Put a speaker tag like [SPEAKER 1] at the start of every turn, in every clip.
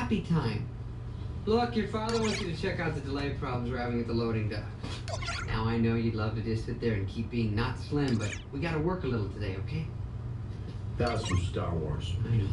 [SPEAKER 1] happy time. Look, your father wants you to check out the delay problems we're having at the loading dock. Now I know you'd love to just sit there and keep being not slim, but we gotta work a little today, okay?
[SPEAKER 2] That's from Star Wars.
[SPEAKER 1] I know.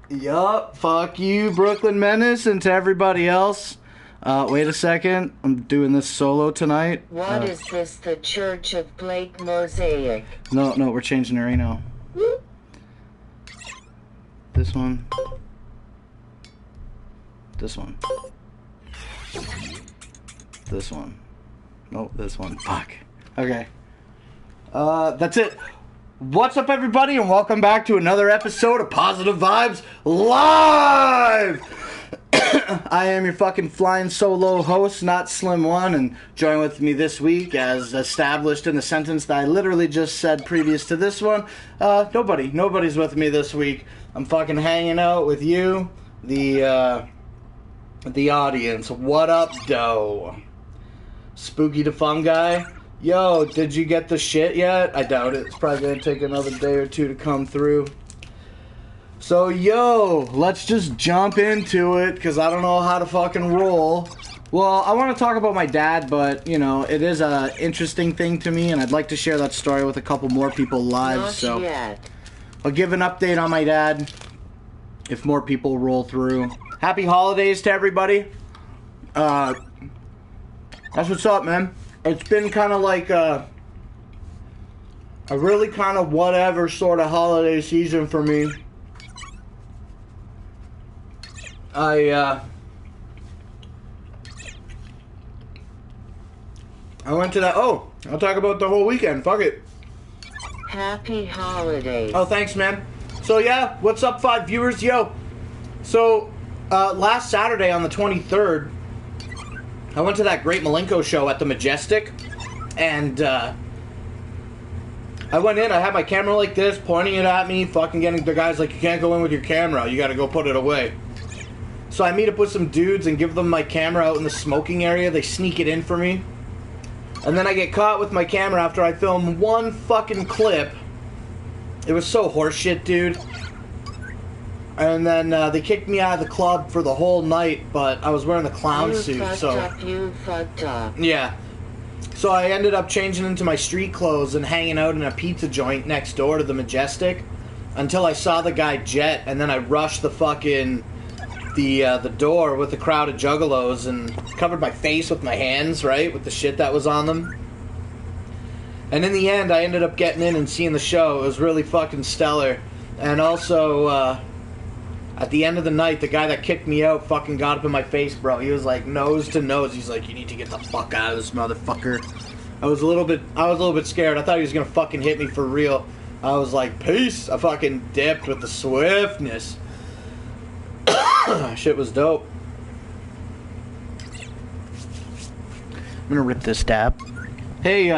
[SPEAKER 3] Yup, fuck you, Brooklyn Menace, and to everybody else. Wait a second, I'm doing this solo tonight.
[SPEAKER 4] What is this, the Church of Blake Mosaic?
[SPEAKER 3] No, we're changing it right now. This one. This one. This one. No, this one. Fuck. Okay. That's it. What's up, everybody, and welcome back to another episode of Positive Vibes Live! I am your fucking flying solo host, not Slim One, and join with me this week, as established in the sentence that I literally just said previous to this one, nobody's with me this week. I'm fucking hanging out with you, the audience. What up, doe? Spooky the Fun Guy? Yo, did you get the shit yet? I doubt it. It's probably gonna take another day or two to come through. So, yo, let's just jump into it, because I don't know how to fucking roll. Well, I want to talk about my dad, but, you know, it is a interesting thing to me, and I'd like to share that story with a couple more people live,
[SPEAKER 4] Not
[SPEAKER 3] so
[SPEAKER 4] yet.
[SPEAKER 3] I'll give an update on my dad if more people roll through. Happy holidays to everybody. That's what's up, man. It's been kind of like a really kind of whatever sort of holiday season for me. I went to that. Oh, I'll talk about the whole weekend. Fuck it.
[SPEAKER 4] Happy holidays.
[SPEAKER 3] Oh, thanks, man. So, yeah, what's up, 5 viewers? Yo. So, last Saturday on the 23rd, I went to that Great Malenko show at the Majestic, and I went in, I had my camera like this, pointing it at me, fucking getting the guys like, you can't go in with your camera, you gotta go put it away. So I meet up with some dudes and give them my camera out in the smoking area, they sneak it in for me. And then I get caught with my camera after I film one fucking clip. It was so horseshit, dude. And then they kicked me out of the club for the whole night, but I was wearing the clown suit, so...
[SPEAKER 4] You fucked up.
[SPEAKER 3] Yeah. So I ended up changing into my street clothes and hanging out in a pizza joint next door to the Majestic until I saw the guy jet, and then I rushed the fucking... the door with the crowd of juggalos and covered my face with my hands, right? With the shit that was on them. And in the end, I ended up getting in and seeing the show. It was really fucking stellar. And also, at the end of the night, the guy that kicked me out fucking got up in my face, bro. He was like nose to nose. He's like, you need to get the fuck out of this motherfucker. I was a little bit scared. I thought he was gonna fucking hit me for real. I was like, peace. I fucking dipped with the swiftness. Shit was dope. I'm gonna rip this dab. Hey,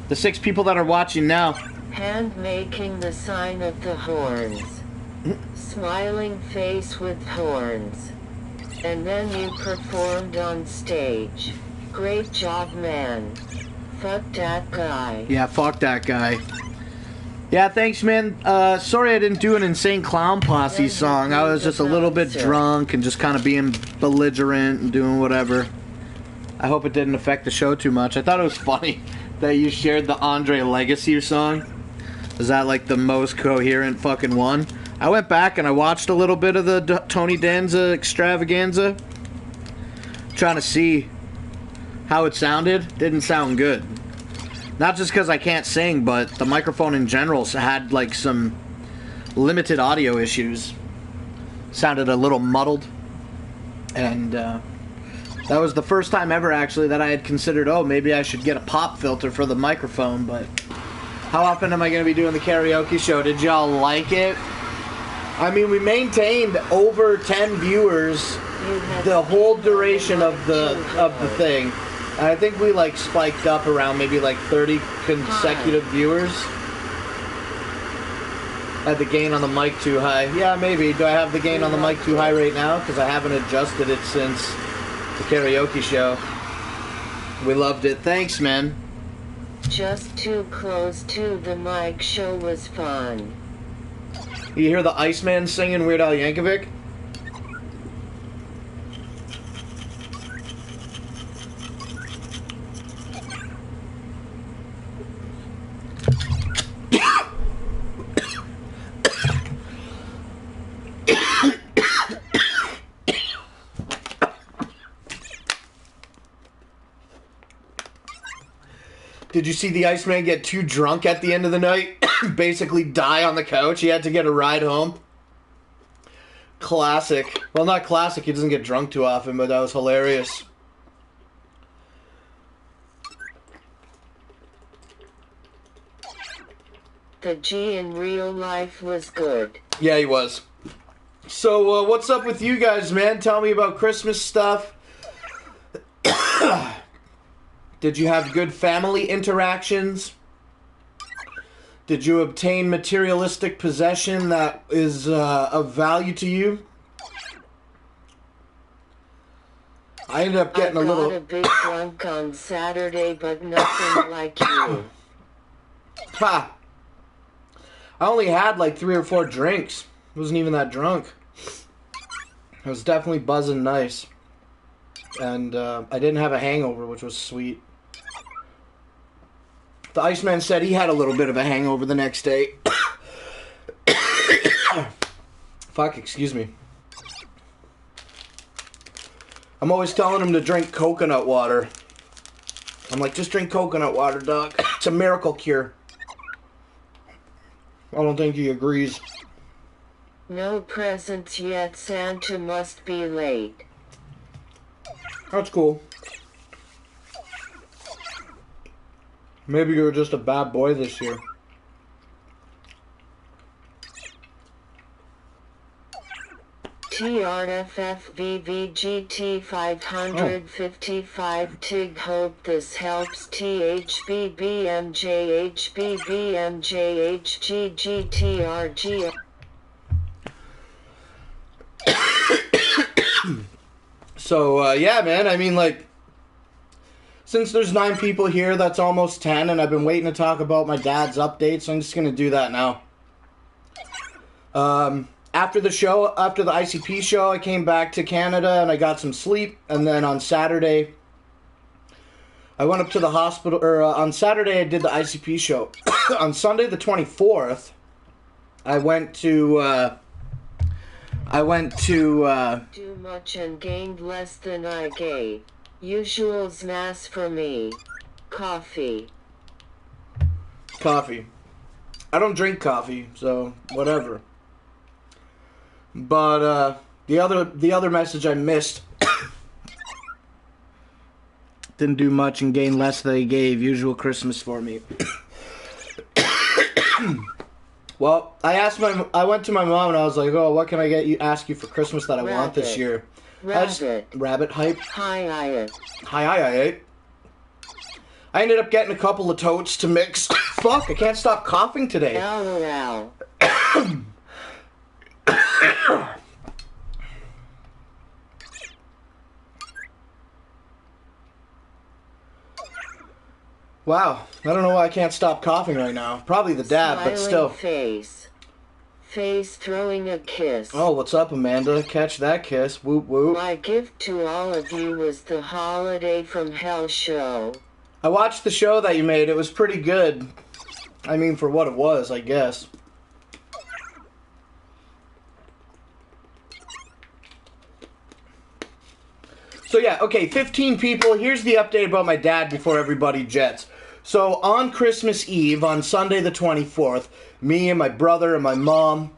[SPEAKER 3] the 6 people that are watching now.
[SPEAKER 4] Hand making the sign of the horns. Smiling face with horns. And then you performed on stage. Great job, man. Fuck that guy.
[SPEAKER 3] Yeah, fuck that guy. Yeah, thanks, man. Sorry I didn't do an Insane Clown Posse song. I was just a little bit drunk and just kind of being belligerent and doing whatever. I hope it didn't affect the show too much. I thought it was funny that you shared the Andre Legacy song. Is that like the most coherent fucking one? I went back and I watched a little bit of the Tony Danza extravaganza, trying to see how it sounded. Didn't sound good. Not just because I can't sing, but the microphone in general had like some limited audio issues. Sounded a little muddled. And that was the first time ever actually that I had considered, oh, maybe I should get a pop filter for the microphone, but How often am I going to be doing the karaoke show? Did y'all like it? I mean, we maintained over 10 viewers the whole duration of the thing. And I think we like spiked up around maybe like 30 consecutive viewers. I had the gain on the mic too high. Yeah, maybe. Do I have the gain on the mic too high right now? Because I haven't adjusted it since the karaoke show. We loved it. Thanks, man.
[SPEAKER 4] Just too close to the mic. Show was fun.
[SPEAKER 3] You hear the Iceman singing Weird Al Yankovic? Did you see the Iceman get too drunk at the end of the night? Basically die on the couch. He had to get a ride home. Classic. Well, not classic. He doesn't get drunk too often, but that was hilarious.
[SPEAKER 4] The G in real life was good.
[SPEAKER 3] Yeah, he was. So, what's up with you guys, man? Tell me about Christmas stuff. Did you have good family interactions? Did you obtain materialistic possession that is of value to you? I ended up getting a little...
[SPEAKER 4] I got a big drunk on Saturday, but nothing like you.
[SPEAKER 3] Ha! I only had like 3 or 4 drinks. Wasn't even that drunk. I was definitely buzzing nice. And I didn't have a hangover, which was sweet. The Iceman said he had a little bit of a hangover the next day. Fuck, excuse me. I'm always telling him to drink coconut water. I'm like, just drink coconut water, dog. It's a miracle cure. I don't think he agrees.
[SPEAKER 4] No presents yet. Santa must be late.
[SPEAKER 3] That's cool. Maybe you were just a bad boy this year.
[SPEAKER 4] TRFFVVGT 555 TIG. Hope this helps. THBBMJHBBMJHGGTRG.
[SPEAKER 3] So, yeah, man, I mean, like, since there's 9 people here, that's almost 10, and I've been waiting to talk about my dad's update, so I'm just going to do that now. After the show, after the ICP show, I came back to Canada, and I got some sleep, and then on Saturday, I went up to the hospital, or on Saturday, I did the ICP show. On Sunday the 24th, I went to...
[SPEAKER 4] Too much and gained less than I gave. Usual's mass for me. Coffee.
[SPEAKER 3] Coffee. I don't drink coffee, so whatever. But the other message I missed. Didn't do much and gained less than I gave. Usual Christmas for me. Well, I went to my mom and I was like, "Oh, what can I ask you for Christmas that I want this year?" Rabbit hype.
[SPEAKER 4] Hi.
[SPEAKER 3] I ended up getting a couple of totes to mix. Fuck, I can't stop coughing today.
[SPEAKER 4] LOL.
[SPEAKER 3] Wow, I don't know why I can't stop coughing right now. Probably the dab, but still.
[SPEAKER 4] Face throwing a kiss.
[SPEAKER 3] Oh, what's up, Amanda? Catch that kiss. Whoop whoop.
[SPEAKER 4] My gift to all of you was the Holiday from Hell show.
[SPEAKER 3] I watched the show that you made. It was pretty good. I mean, for what it was, I guess. So yeah, okay, 15 people. Here's the update about my dad before everybody jets. So on Christmas Eve, on Sunday the 24th, me and my brother and my mom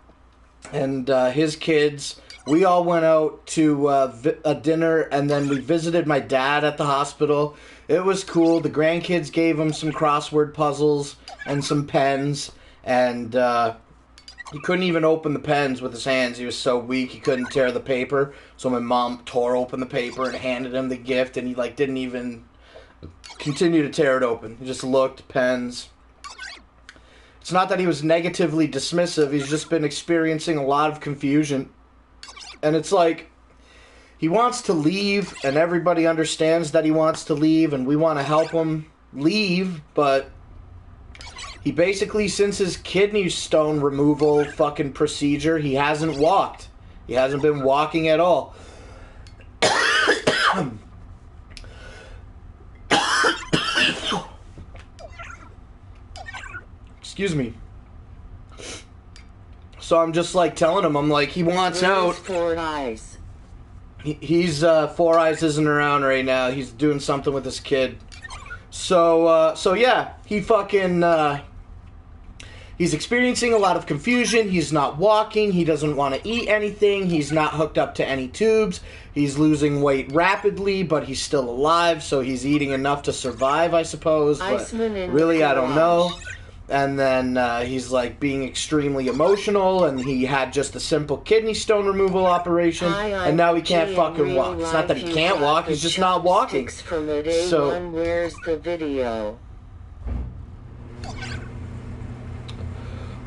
[SPEAKER 3] and his kids we all went out to a dinner, and then we visited my dad at the hospital. It was cool. The grandkids gave him some crossword puzzles and some pens, and he couldn't even open the pens with his hands. He was so weak he couldn't tear the paper. So my mom tore open the paper and handed him the gift, and he like didn't even continue to tear it open. He just looked, pens. It's not that he was negatively dismissive. He's just been experiencing a lot of confusion. And it's like, he wants to leave, and everybody understands that he wants to leave, and we want to help him leave, but he basically, since his kidney stone removal fucking procedure, he hasn't walked. He hasn't been walking at all. Excuse me. So I'm just like telling him, I'm like, he wants out.
[SPEAKER 4] Four Eyes?
[SPEAKER 3] He's 4 Eyes isn't around right now. He's doing something with his kid. So yeah, he fucking he's experiencing a lot of confusion. He's not walking. He doesn't want to eat anything. He's not hooked up to any tubes. He's losing weight rapidly, but he's still alive, so he's eating enough to survive, I suppose. But really, I don't know. And then he's like being extremely emotional, and he had just a simple kidney stone removal operation, and now he can't fucking walk. It's not that he can't walk, he's just not walking. So,
[SPEAKER 4] where's the video?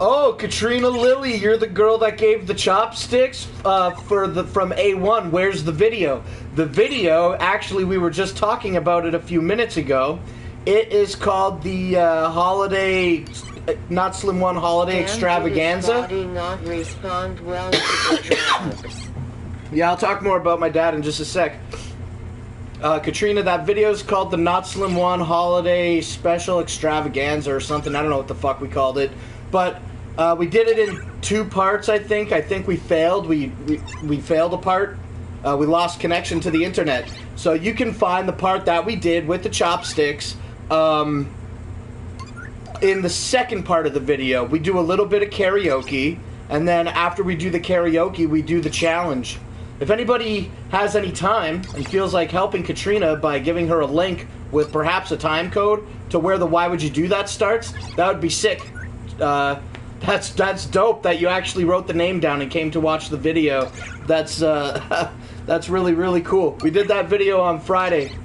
[SPEAKER 3] oh, Katrina Lilly, you're the girl that gave the chopsticks from A1. Where's the video? The video, actually, we were just talking about it a few minutes ago. It is called the Holiday, Not Slim One Holiday Extravaganza.
[SPEAKER 4] Not respond well to the drugs.
[SPEAKER 3] Yeah, I'll talk more about my dad in just a sec. Katrina, that video is called the Not Slim One Holiday Special Extravaganza or something. I don't know what the fuck we called it. But we did it in 2 parts, I think. I think we failed. We failed a part. We lost connection to the internet. So you can find the part that we did with the chopsticks. In the second part of the video, we do a little bit of karaoke, and then after we do the karaoke, we do the challenge. If anybody has any time and feels like helping Katrina by giving her a link with perhaps a time code to where the Why Would You Do That starts, that would be sick. That's dope that you actually wrote the name down and came to watch the video. That's really, really cool. We did that video on Friday.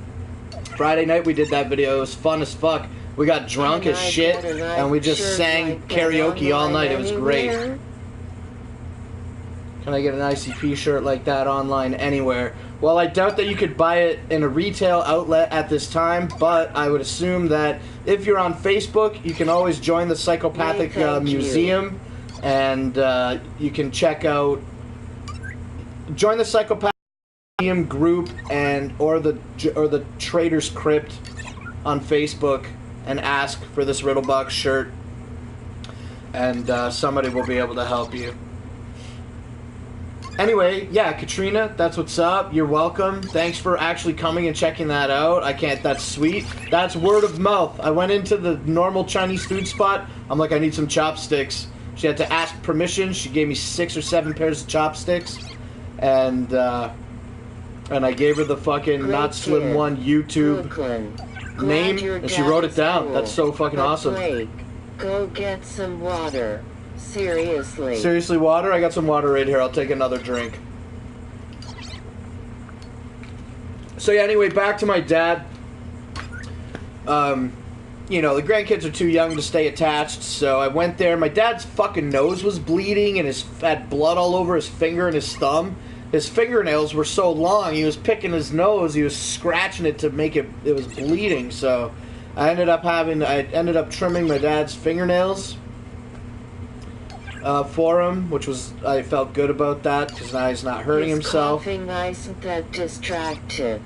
[SPEAKER 3] Friday night we did that video. It was fun as fuck. We got drunk as shit, and we just sang karaoke all night. It was great. Can I get an ICP shirt like that online anywhere? Well, I doubt that you could buy it in a retail outlet at this time, but I would assume that if you're on Facebook, you can always join the Psychopathic Museum, and you can check out... Join the Psychopathic Museum group or the Trader's Crypt on Facebook and ask for this Riddlebox shirt, and somebody will be able to help you. Anyway, yeah, Katrina, that's what's up. You're welcome. Thanks for actually coming and checking that out. That's sweet. That's word of mouth. I went into the normal Chinese food spot. I'm like, I need some chopsticks. She had to ask permission. She gave me 6 or 7 pairs of chopsticks. And I gave her the fucking Not Slim One YouTube name, and she wrote it down. That's so fucking awesome.
[SPEAKER 4] Blake, go get some water. Seriously.
[SPEAKER 3] Seriously, water? I got some water right here. I'll take another drink. So yeah, anyway, back to my dad. You know, the grandkids are too young to stay attached, so I went there. My dad's fucking nose was bleeding, and had blood all over his finger and his thumb. His fingernails were so long, he was picking his nose, he was scratching it to make it was bleeding, so I ended up trimming my dad's fingernails for him, which was, I felt good about that, because now he's not hurting himself.
[SPEAKER 4] Coughing isn't that distractive.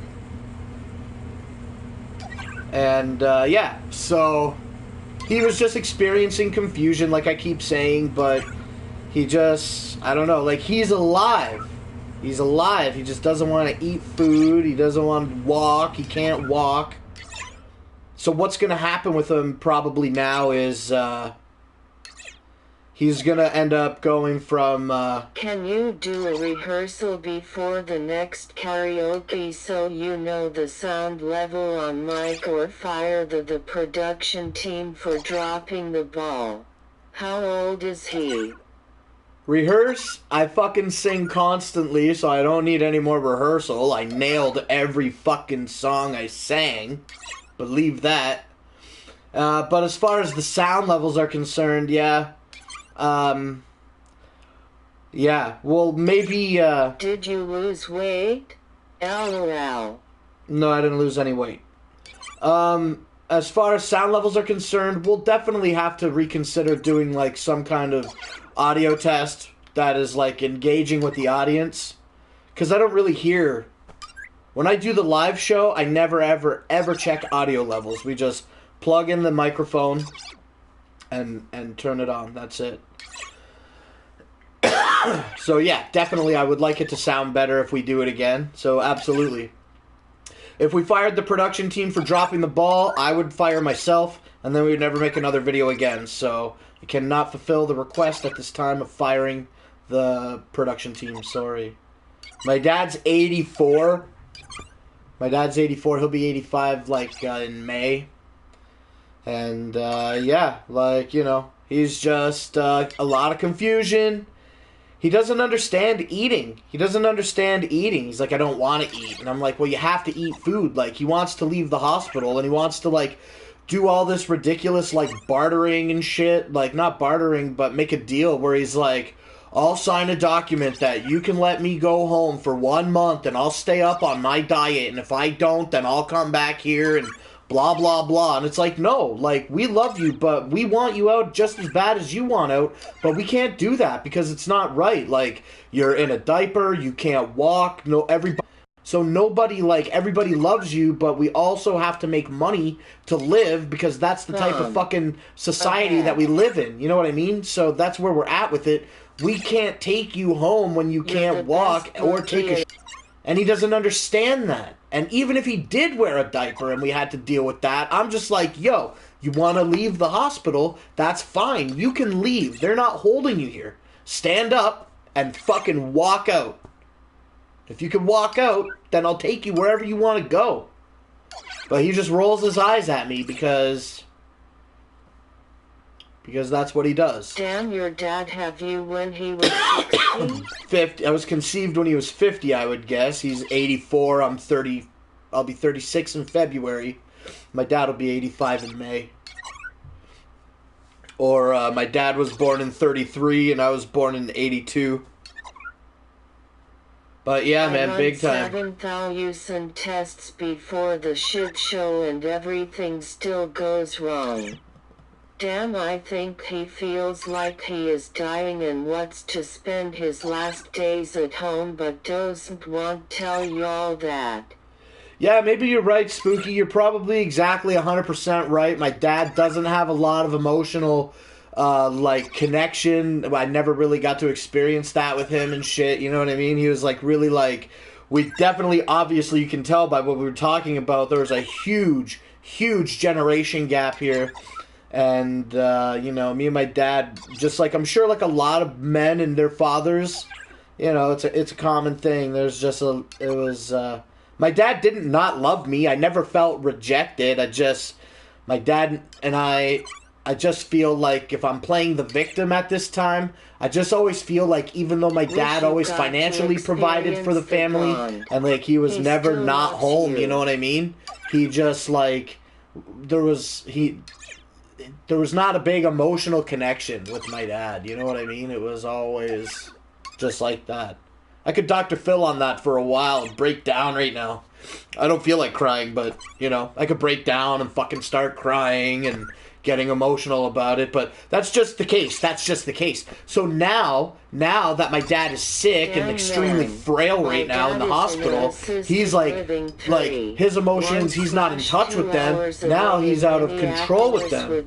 [SPEAKER 3] And, yeah, so he was just experiencing confusion, like I keep saying, but he just, I don't know, like, he's alive. He's alive. He just doesn't want to eat food. He doesn't want to walk. He can't walk. So what's going to happen with him probably now is He's gonna end up going from,
[SPEAKER 4] Can you do a rehearsal before the next karaoke so you know the sound level on mic, or fire the production team for dropping the ball? How old is he?
[SPEAKER 3] rehearse? I fucking sing constantly, so I don't need any more rehearsal. I nailed every fucking song I sang. Believe that. But as far as the sound levels are concerned, yeah. Yeah, well, maybe,
[SPEAKER 4] Did you lose weight? LOL.
[SPEAKER 3] No, I didn't lose any weight. As far as sound levels are concerned, we'll definitely have to reconsider doing, like, some kind of audio test that is, like, engaging with the audience. Because I don't really hear... When I do the live show, I never, ever check audio levels. We just plug in the microphone and turn it on. That's it. So, yeah, definitely I would like it to sound better if we do it again. So, absolutely. If we fired the production team for dropping the ball, I would fire myself, and then we would never make another video again. So, I cannot fulfill the request at this time of firing the production team. Sorry. My dad's 84. My dad's 84. He'll be 85, like, in May. And, yeah, like, you know, he's just a lot of confusion. He doesn't understand eating. He doesn't understand eating. He's like, I don't want to eat. And I'm like, well, you have to eat food. Like, he wants to leave the hospital, and he wants to, like, do all this ridiculous, like, bartering and shit. Like, not bartering, but make a deal where he's like, I'll sign a document that you can let me go home for 1 month, and I'll stay up on my diet, and if I don't, then I'll come back here, and blah, blah, blah. And it's like, no, like, we love you, but we want you out just as bad as you want out, but we can't do that because it's not right. Like, you're in a diaper, you can't walk, so nobody, like, everybody loves you, but we also have to make money to live because that's the type of fucking society that we live in. You know what I mean? So that's where we're at with it. We can't take you home when you can't walk or take a and he doesn't understand that. And even if he did wear a diaper and we had to deal with that, I'm just like, yo, you want to leave the hospital? That's fine. You can leave. They're not holding you here. Stand up and fucking walk out. If you can walk out, then I'll take you wherever you want to go. But he just rolls his eyes at me because that's what he does.
[SPEAKER 4] Damn, your dad have you when he was 60?
[SPEAKER 3] 50. I was conceived when he was 50, I would guess. He's 84. I'm 30. I'll be 36 in February. My dad will be 85 in May. Or my dad was born in 33 and I was born in 82. But yeah, man, big time.
[SPEAKER 4] 7,000 tests before the shit show and everything still goes wrong. Damn, I think he feels like he is dying and wants to spend his last days at home, but doesn't want to tell you all that.
[SPEAKER 3] Yeah, maybe you're right, Spooky. You're probably exactly 100% right. My dad doesn't have a lot of emotional, like, connection. I never really got to experience that with him and shit, you know what I mean? He was, like, really, like, we definitely, obviously, you can tell by what we were talking about, there was a huge, huge generation gap here. And, you know, me and my dad, just like I'm sure like a lot of men and their fathers, you know, it's a common thing. There's just my dad didn't not love me. I never felt rejected. My dad and I just feel like if I'm playing the victim at this time, I just always feel like even though my dad always financially provided for the family and like he was never not home, you know what I mean? He just like, there was not a big emotional connection with my dad, you know what I mean? It was always just like that. I could Dr. Phil on that for a while and break down right now. I don't feel like crying, but, you know, I could break down and fucking start crying and getting emotional about it, but that's just the case. That's just the case. So now that my dad is sick and extremely frail right now in the hospital, he's like his emotions, he's not in touch with them. Now he's out of control with them.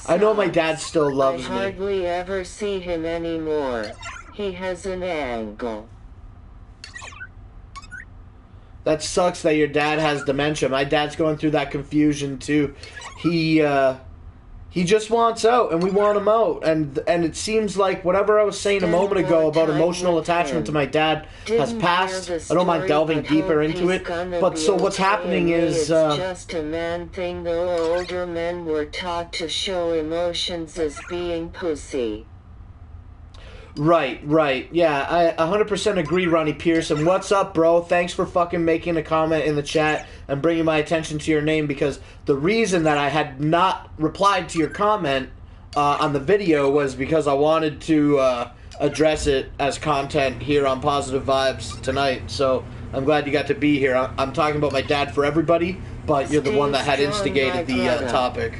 [SPEAKER 3] I know my dad still loves me.
[SPEAKER 4] I hardly ever see him anymore. He has an angle.
[SPEAKER 3] That sucks that your dad has dementia. My dad's going through that confusion too. He He just wants out, and we want him out. And it seems like whatever I was saying a moment ago about emotional attachment to my dad has passed. I don't mind delving deeper into it. But so what's happening is...
[SPEAKER 4] It's just a man thing, though. Older men were taught to show emotions as being pussy.
[SPEAKER 3] Right. Yeah, I 100% agree, Ronnie Pearson. What's up, bro? Thanks for fucking making a comment in the chat and bringing my attention to your name, because the reason that I had not replied to your comment on the video was because I wanted to address it as content here on Positive Vibes tonight. So I'm glad you got to be here. I'm talking about my dad for everybody, but you're the one that had instigated the topic.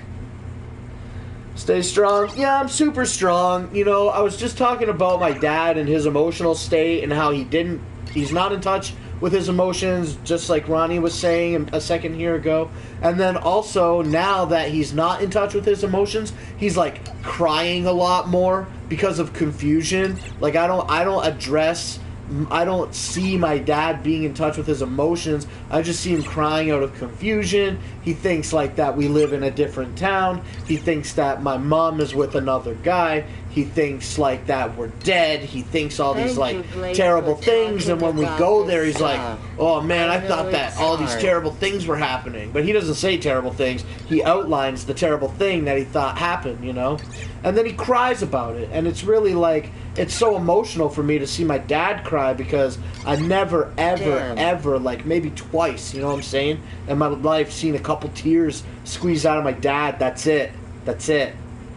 [SPEAKER 3] Stay strong. Yeah, I'm super strong. You know, I was just talking about my dad and his emotional state and how he's not in touch with his emotions, just like Ronnie was saying a second here ago. And then also, now that he's not in touch with his emotions, he's like crying a lot more because of confusion. Like, I don't see my dad being in touch with his emotions. I just see him crying out of confusion. He thinks like that we live in a different town. He thinks that my mom is with another guy. He thinks like that we're dead. He thinks all these like terrible things. And when we go there, he's like, oh man, I thought that all these terrible things were happening. But he doesn't say terrible things. He outlines the terrible thing that he thought happened, you know? And then he cries about it. And it's really like, it's so emotional for me to see my dad cry, because I never, ever, like maybe twice, you know what I'm saying, in my life seen a couple tears squeeze out of my dad. That's it.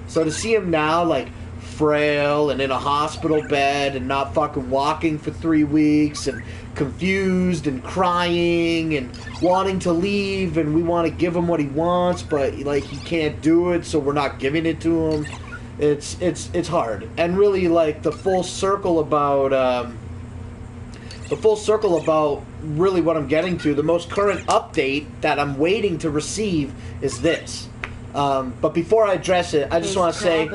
[SPEAKER 3] So to see him now, like, frail and in a hospital bed and not fucking walking for 3 weeks and confused and crying and wanting to leave, and we want to give him what he wants, but like he can't do it, so we're not giving it to him. It's hard. And really, like, the full circle about really what I'm getting to, the most current update that I'm waiting to receive is this. But before I address it, I just want to say,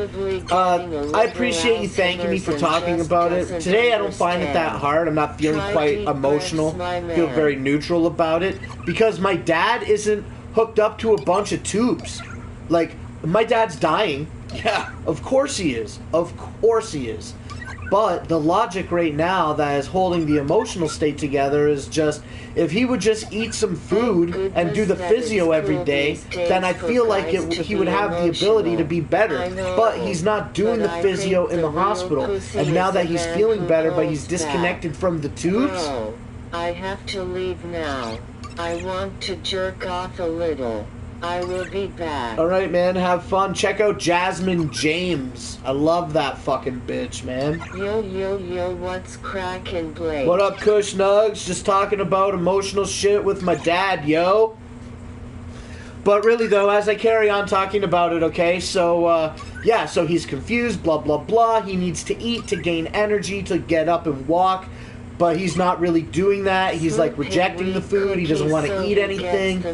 [SPEAKER 3] I appreciate you thanking me for talking about it. Today I don't find it that hard. I'm not feeling quite emotional. I feel very neutral about it, because my dad isn't hooked up to a bunch of tubes. Like, my dad's dying. Yeah, of course he is. But the logic right now that is holding the emotional state together is just, if he would just eat some food and do the physio every day, then I feel like he would have the ability to be better. But he's not doing the physio in the hospital. And now that he's feeling better, but he's disconnected from the tubes.
[SPEAKER 4] I have to leave now. I want to jerk off a little. I will be back.
[SPEAKER 3] Alright, man, have fun. Check out Jasmine James. I love that fucking bitch, man.
[SPEAKER 4] Yo, what's crackin', Blake?
[SPEAKER 3] What up, Kush Nugs? Just talking about emotional shit with my dad, yo. But really, though, as I carry on talking about it, okay, so, yeah, so he's confused, blah, blah, blah. He needs to eat to gain energy, to get up and walk. But he's not really doing that. He's like rejecting the food. He doesn't want to eat anything.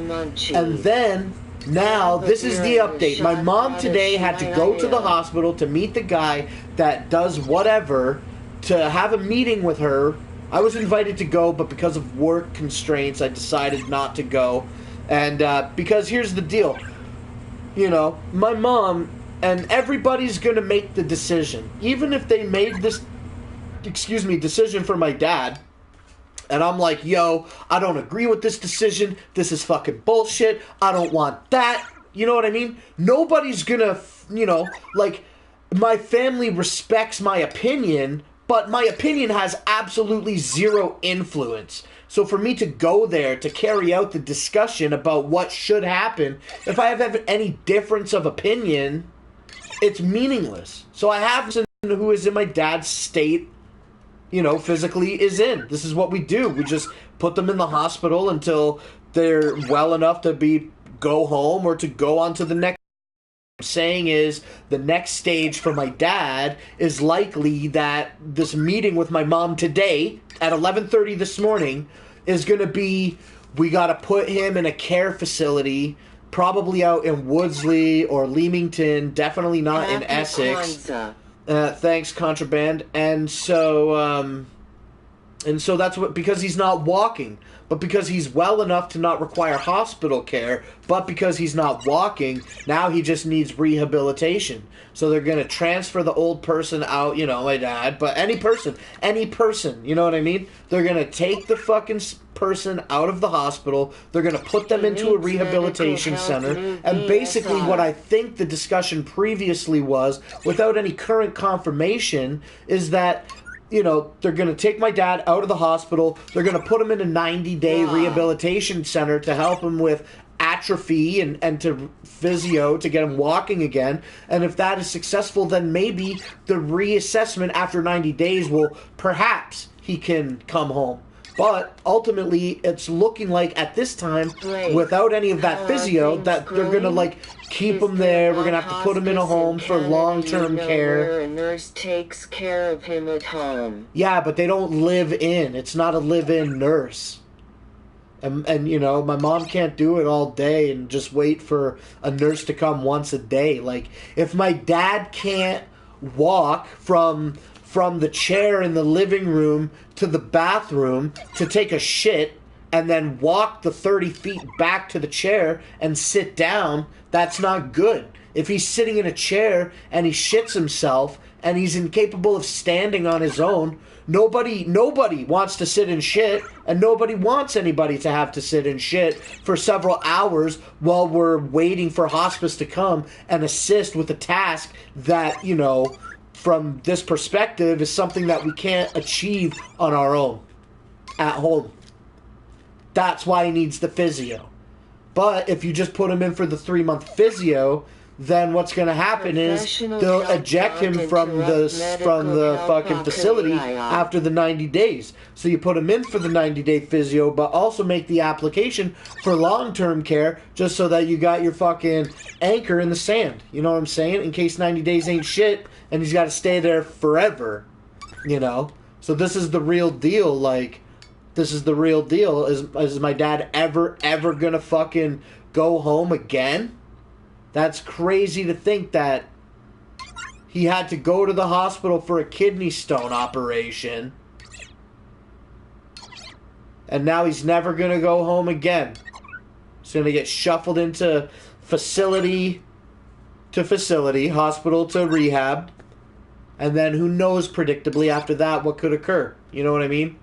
[SPEAKER 3] And then, now, this is the update. My mom today had to go to the hospital to meet the guy that does whatever, to have a meeting with her. I was invited to go, but because of work constraints, I decided not to go. And because here's the deal. You know, my mom, and everybody's going to make the decision. Even if they made this decision for my dad, and I'm like, yo, I don't agree with this decision, this is fucking bullshit, I don't want that, you know what I mean? Nobody's gonna, you know, like, my family respects my opinion, but my opinion has absolutely zero influence. So for me to go there to carry out the discussion about what should happen, if I have any difference of opinion, it's meaningless. So I have someone who is in my dad's state, you know, physically is in. This is what we do. We just put them in the hospital until they're well enough to go home or to go on to the next. What I'm saying is, the next stage for my dad is likely that this meeting with my mom today at 11:30 this morning is going to be, we got to put him in a care facility, probably out in Woodsley or Leamington, definitely not in Essex. Thanks, Contraband. And so, And so that's what, because he's not walking, but because he's well enough to not require hospital care, but because he's not walking, now he just needs rehabilitation. So they're going to transfer the old person out, you know, my dad, but any person, you know what I mean? They're going to take the fucking person out of the hospital, they're going to put them into a rehabilitation center, and basically what I think the discussion previously was, without any current confirmation, is that, you know, they're going to take my dad out of the hospital. They're going to put him in a 90-day rehabilitation center to help him with atrophy and to physio to get him walking again. And if that is successful, then maybe the reassessment after 90 days will, perhaps he can come home. But ultimately, it's looking like at this time, without any of that physio, that they're going to, like, keep him there. We're going to have to put him in a home for long-term care.
[SPEAKER 4] A nurse takes care of him at home.
[SPEAKER 3] Yeah, but they don't live in. It's not a live-in nurse. And, you know, my mom can't do it all day and just wait for a nurse to come once a day. Like, if my dad can't walk from the chair in the living room to the bathroom to take a shit and then walk the 30 feet back to the chair and sit down, that's not good. If he's sitting in a chair and he shits himself and he's incapable of standing on his own, nobody wants to sit and shit, and nobody wants anybody to have to sit and shit for several hours while we're waiting for hospice to come and assist with a task that, you know, from this perspective, is something that we can't achieve on our own at home. That's why he needs the physio. But if you just put him in for the 3-month physio, then what's going to happen is they'll eject him from the fucking facility after the 90 days. So you put him in for the 90-day physio, but also make the application for long-term care, just so that you got your fucking anchor in the sand. You know what I'm saying? In case 90 days ain't shit, and he's got to stay there forever, you know? So this is the real deal, like, this is the real deal. Is my dad ever gonna fucking go home again? That's crazy to think that he had to go to the hospital for a kidney stone operation, and now he's never gonna go home again. He's gonna get shuffled into facility to facility, hospital to rehab, and then who knows, predictably, after that, what could occur. You know what I mean?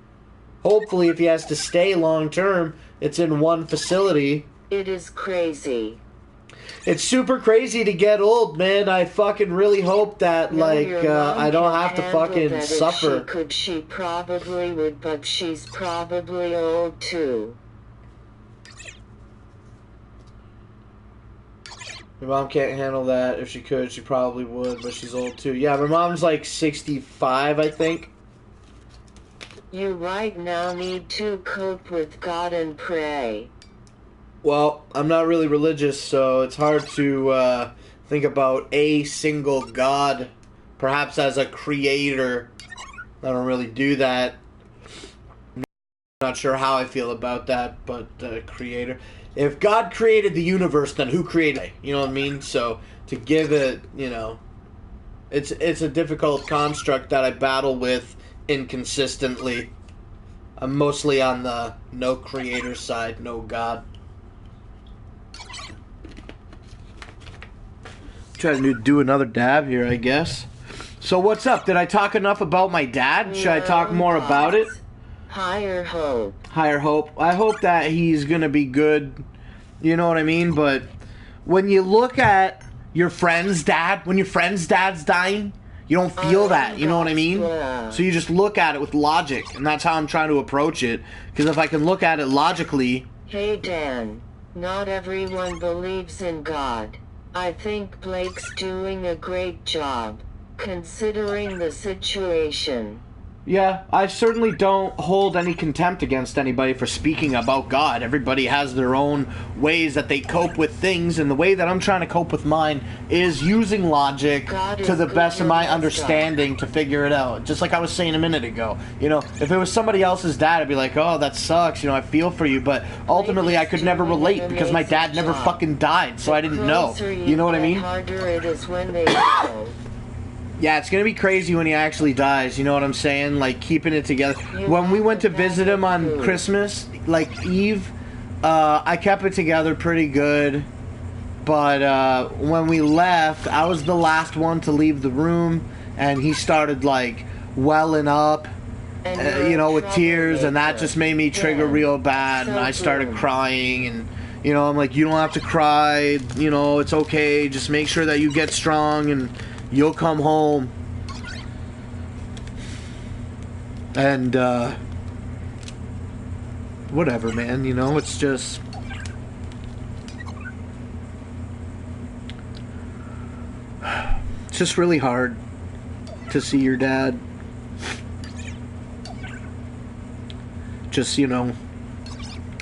[SPEAKER 3] Hopefully, if he has to stay long term, it's in one facility.
[SPEAKER 4] It is crazy.
[SPEAKER 3] It's super crazy to get old, man. I fucking really hope that, like, I don't have to fucking suffer.
[SPEAKER 4] She probably would, but she's probably old too.
[SPEAKER 3] My mom can't handle that. If she could, she probably would, but she's old too. Yeah, my mom's like 65, I think.
[SPEAKER 4] You right now need to cope with God and pray.
[SPEAKER 3] Well, I'm not really religious, so it's hard to think about a single God, perhaps as a creator. I don't really do that. I'm not sure how I feel about that, but creator. If God created the universe, then who created it? You know what I mean? So to give it, you know, it's a difficult construct that I battle with inconsistently. I'm mostly on the no creator side, no God. Trying to do another dab here, I guess. So what's up? Did I talk enough about my dad? Should I talk more about it?
[SPEAKER 4] Higher hope.
[SPEAKER 3] Higher hope. I hope that he's gonna be good. You know what I mean? But when you look at your friend's dad, when your friend's dad's dying, you don't feel that. You know what I mean? So you just look at it with logic, and that's how I'm trying to approach it. Because if I can look at it logically...
[SPEAKER 4] Hey Dan, not everyone believes in God. I think Blake's doing a great job, considering the situation.
[SPEAKER 3] Yeah, I certainly don't hold any contempt against anybody for speaking about God. Everybody has their own ways that they cope with things, and the way that I'm trying to cope with mine is using logic to the best of my understanding to figure it out. Just like I was saying a minute ago. You know, if it was somebody else's dad, I'd be like, oh, that sucks, you know, I feel for you, but ultimately I could never relate because my dad never fucking died, so I didn't know. You know what I mean?
[SPEAKER 4] Harder it is when they go.
[SPEAKER 3] Yeah, it's gonna be crazy when he actually dies, you know what I'm saying? Like, keeping it together. When we went to visit him on Christmas, like, Eve, I kept it together pretty good. But, when we left, I was the last one to leave the room, and he started, like, welling up, you know, with tears, and that just made me trigger real bad, and I started crying, and, you know, I'm like, you don't have to cry, you know, it's okay, just make sure that you get strong, and you'll come home. And, whatever, man, you know, it's just... It's just really hard to see your dad just, you know...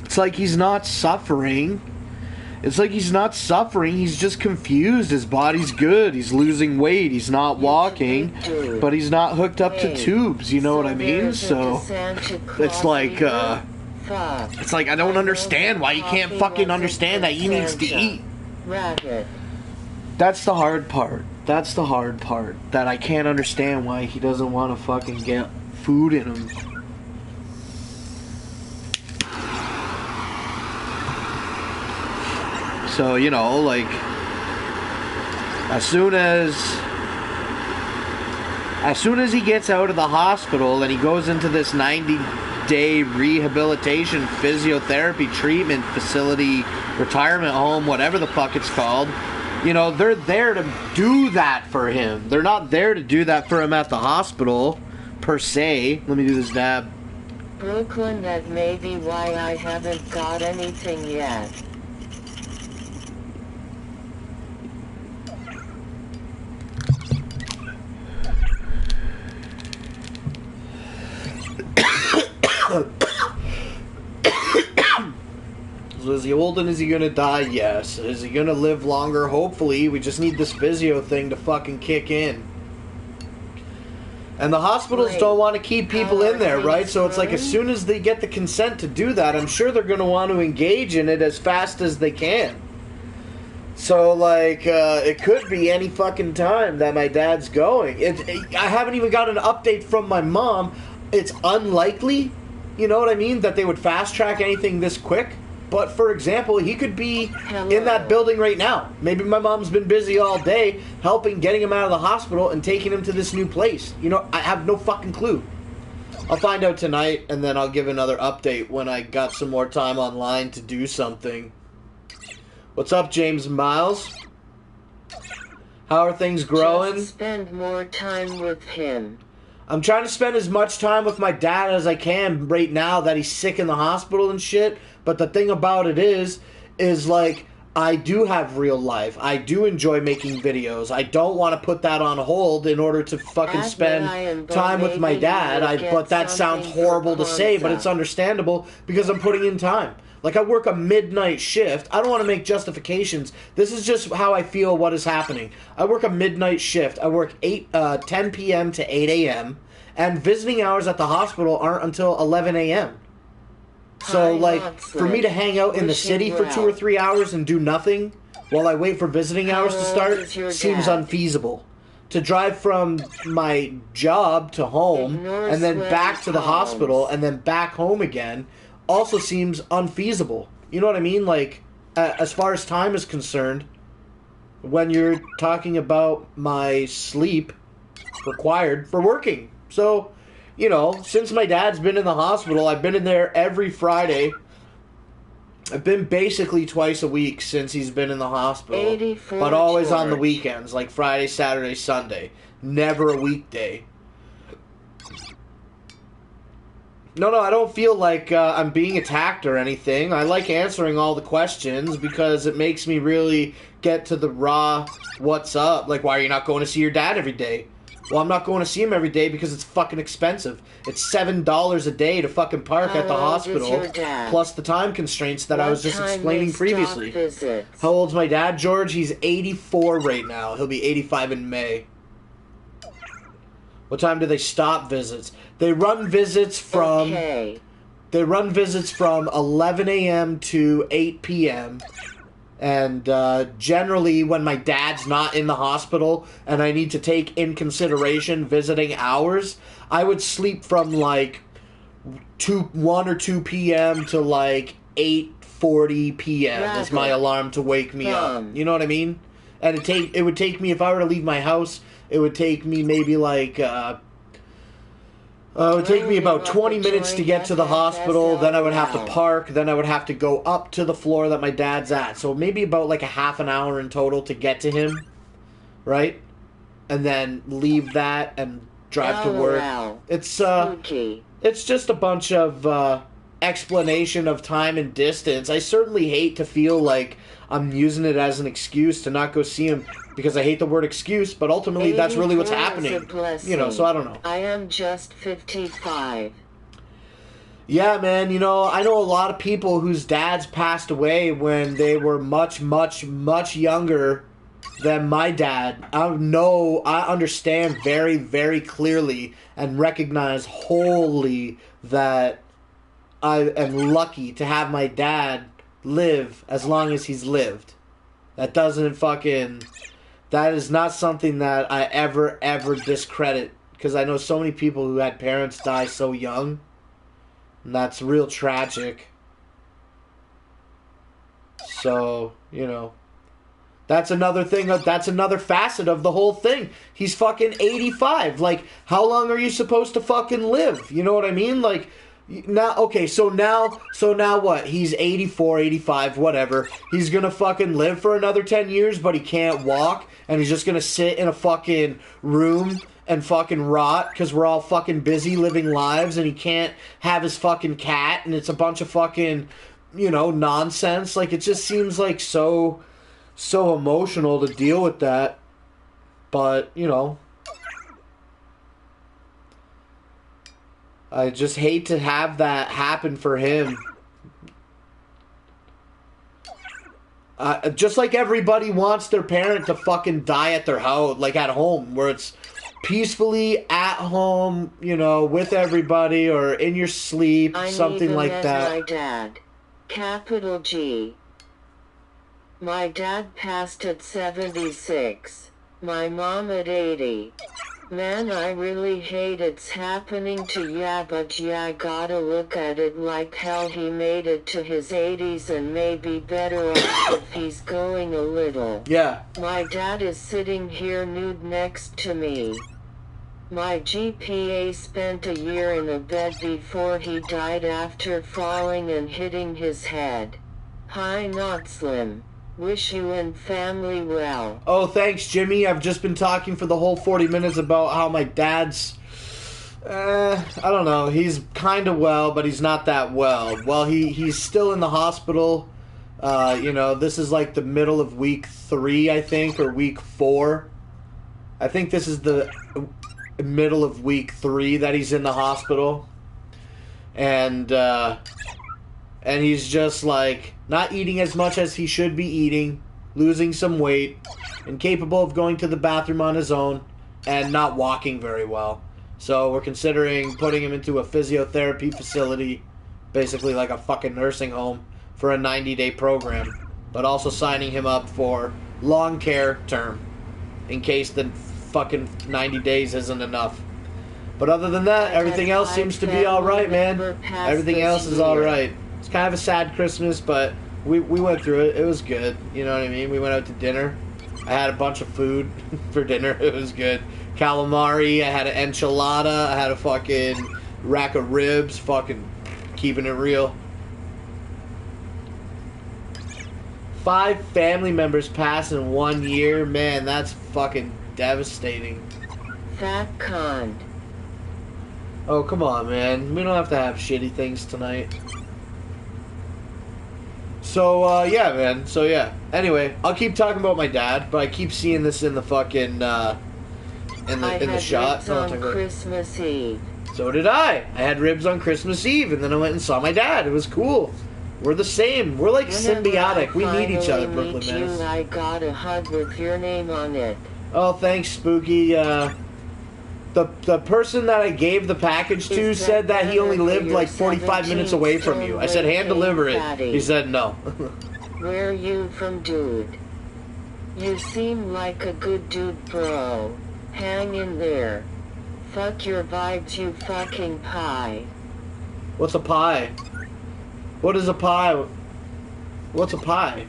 [SPEAKER 3] It's like he's not suffering. It's like he's not suffering, he's just confused. His body's good, he's losing weight, he's not walking, but he's not hooked up to tubes, you know what I mean? So, it's like, I don't understand why he can't fucking understand that he needs to eat. That's the hard part. That's the hard part. That I can't understand why he doesn't want to fucking get food in him. So, you know, like, as soon as he gets out of the hospital and he goes into this 90-day rehabilitation physiotherapy treatment facility, retirement home, whatever the fuck it's called, you know, they're there to do that for him. They're not there to do that for him at the hospital, per se. Let me do this dab.
[SPEAKER 4] Brooklyn, that may be why I haven't got anything yet.
[SPEAKER 3] So is he old and is he gonna die? Yes. Is he gonna live longer? Hopefully. We just need this physio thing to fucking kick in. And the hospitals don't want to keep people in there, right? So it's like as soon as they get the consent to do that, I'm sure they're gonna want to engage in it as fast as they can. So, like, it could be any fucking time that my dad's going. I haven't even got an update from my mom. It's unlikely, you know what I mean, that they would fast-track anything this quick. But, for example, he could be in that building right now. Maybe my mom's been busy all day helping getting him out of the hospital and taking him to this new place. You know, I have no fucking clue. I'll find out tonight, and then I'll give another update when I got some more time online to do something. What's up, James Miles? How are things growing?
[SPEAKER 4] Just spend more time with him.
[SPEAKER 3] I'm trying to spend as much time with my dad as I can right now that he's sick in the hospital and shit. But the thing about it is like, I do have real life. I do enjoy making videos. I don't want to put that on hold in order to fucking spend time with my dad. But that sounds horrible to say, but it's understandable because I'm putting in time. Like, I work a midnight shift. I don't want to make justifications. This is just how I feel what is happening. I work a midnight shift. I work 10 p.m. to 8 a.m. And visiting hours at the hospital aren't until 11 a.m. So, like, for me to hang out in the city for 2 or 3 hours and do nothing while I wait for visiting hours to start seems unfeasible. To drive from my job to home and then back to the hospital and then back home again also seems unfeasible. You know what I mean? Like, as far as time is concerned, when you're talking about my sleep required for working. So, you know, since my dad's been in the hospital, I've been in there every Friday. I've been basically twice a week since he's been in the hospital. But always on the weekends, like Friday, Saturday, Sunday. Never a weekday. No, I don't feel like I'm being attacked or anything. I like answering all the questions because it makes me really get to the raw what's up. Like, why are you not going to see your dad every day? Well, I'm not going to see him every day because it's fucking expensive. It's $7 a day to fucking park at the hospital, plus the time constraints that I was just explaining previously. How old's my dad, George? He's 84 right now. He'll be 85 in May. What time do they stop visits? They run visits from... They run visits from 11 a.m. to 8 p.m. And generally, when my dad's not in the hospital and I need to take in consideration visiting hours, I would sleep from like 1 or 2 p.m. to like 8:40 p.m. is my alarm to wake me up. You know what I mean? And it would take me, if I were to leave my house, it would take me maybe like it would take me about 20 minutes to get to the hospital. Then I would have to park. Then I would have to go up to the floor that my dad's at. So maybe about like a half an hour in total to get to him, right? And then leave that and drive to work. It's just a bunch of explanation of time and distance. I certainly hate to feel like I'm using it as an excuse to not go see him, because I hate the word excuse, but ultimately that's really what's happening. You know, so I don't know.
[SPEAKER 4] I am just 55.
[SPEAKER 3] Yeah, man, you know, I know a lot of people whose dads passed away when they were much, much, much younger than my dad. I understand very, very clearly and recognize wholly that I am lucky to have my dad live as long as he's lived. That is not something that I ever discredit, because I know so many people who had parents die so young, and that's real tragic. So, you know, that's another thing, that's another facet of the whole thing. He's fucking 85. Like, how long are you supposed to fucking live? You know what I mean? Like, now, okay, so now what? He's 84, 85, whatever. He's gonna fucking live for another 10 years, but he can't walk, and he's just gonna sit in a fucking room and fucking rot because we're all fucking busy living lives, and he can't have his fucking cat, and it's a bunch of fucking, you know, nonsense. Like, it just seems like so emotional to deal with that. But, you know, I just hate to have that happen for him. Just like everybody wants their parent to fucking die at their house, like at home, where it's peacefully at home, you know, with everybody, or in your sleep, something like that.
[SPEAKER 4] My dad. Capital G. My dad passed at 76. My mom at 80. Man, I really hate it's happening to ya, but ya gotta look at it like hell. He made it to his 80s and may be better off if he's going a little.
[SPEAKER 3] Yeah.
[SPEAKER 4] My dad is sitting here nude next to me. My GPA spent a year in a bed before he died after falling and hitting his head. Hi, not slim. Wish you and family well.
[SPEAKER 3] Oh, thanks, Jimmy. I've just been talking for the whole 40 minutes about how my dad's... I don't know. He's kind of well, but he's not that well. Well, he's still in the hospital. You know, this is like the middle of week 3, I think, or week 4. I think this is the middle of week 3 that he's in the hospital. And he's just like... not eating as much as he should be eating, losing some weight, incapable of going to the bathroom on his own, and not walking very well. So we're considering putting him into a physiotherapy facility, basically like a fucking nursing home, for a 90-day program, but also signing him up for long care term, in case the fucking 90 days isn't enough. But other than that, everything else seems to be alright, man. Everything else is alright. It's kind of a sad Christmas, but we went through it. It was good. You know what I mean? We went out to dinner. I had a bunch of food for dinner. It was good. Calamari. I had an enchilada. I had a fucking rack of ribs. Fucking keeping it real. 5 family members passed in 1 year. Man, that's fucking devastating.
[SPEAKER 4] Fat con.
[SPEAKER 3] Oh, come on, man. We don't have to have shitty things tonight. So, yeah, man. So, yeah. Anyway, I'll keep talking about my dad, but I keep seeing this in the fucking, in the shot.
[SPEAKER 4] I had ribs on Christmas Eve.
[SPEAKER 3] So did I. I had ribs on Christmas Eve, and then I went and saw my dad. It was cool. We're the same. We're like symbiotic. We need each other, Brooklyn Menace.
[SPEAKER 4] I got a hug with your name on it.
[SPEAKER 3] Oh, thanks, Spooky. The person that I gave the package to said that he only lived like 45 minutes away from you. I said, hand deliver it. He said no.
[SPEAKER 4] Where you from, dude? You seem like a good dude, bro. Hang in there. Fuck your vibes, you fucking pie.
[SPEAKER 3] What's a pie? What is a pie? What's a pie?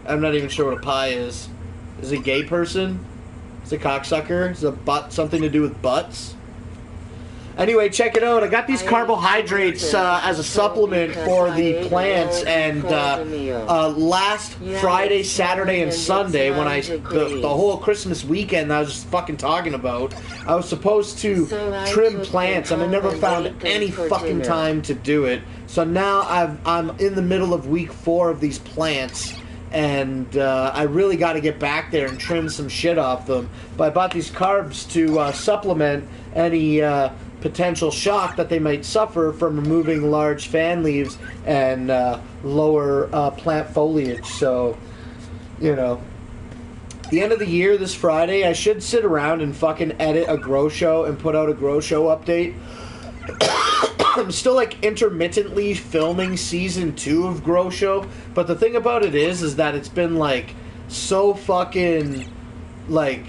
[SPEAKER 3] I'm not even sure what a pie is. Is it a gay person? Is it a cocksucker? Is it butt something to do with butts? Anyway, check it out. I got these carbohydrates as a supplement for the plants, and last Friday, Saturday, and Sunday, when the whole Christmas weekend I was just fucking talking about, I was supposed to trim plants, and I never found any fucking time to do it. So now I'm in the middle of week 4 of these plants, and I really got to get back there and trim some shit off them. But I bought these carbs to supplement any potential shock that they might suffer from removing large fan leaves and lower plant foliage. So, you know, the end of the year this Friday, I should sit around and fucking edit a Grow Show and put out a Grow Show update. I'm still like intermittently filming season 2 of Grow Show, but the thing about it is that it's been like so fucking like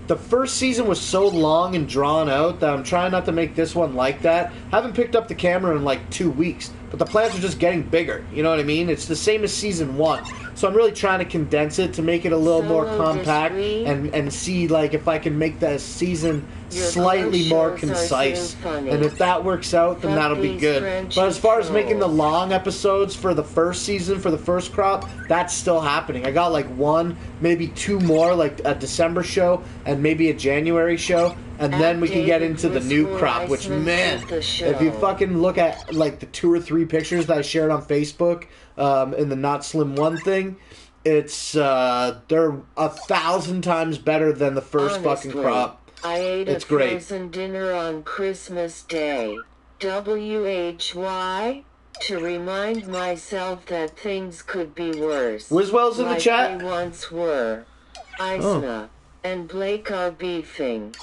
[SPEAKER 3] the first season was so long and drawn out that I'm trying not to make this one like that. Haven't picked up the camera in like 2 weeks, but the plants are just getting bigger. You know what I mean? It's the same as season 1. So I'm really trying to condense it to make it a little more compact and see like if I can make the season slightly more concise. And if that works out, then that'll be good. But as far as making the long episodes for the first season, for the first crop, that's still happening. I got like 1, maybe 2 more, like a December show and maybe a January show. And then we can get into the new crop, which, man, if you fucking look at like the 2 or 3 pictures that I shared on Facebook in the Not Slim 1 thing, it's they're 1,000 times better than the first fucking crop.
[SPEAKER 4] I ate
[SPEAKER 3] it's
[SPEAKER 4] a
[SPEAKER 3] great.
[SPEAKER 4] frozen dinner on Christmas Day. WHY? To remind myself that things could be worse.
[SPEAKER 3] Wiswell's in the chat?
[SPEAKER 4] They once were. Iceman and Blake are beefing.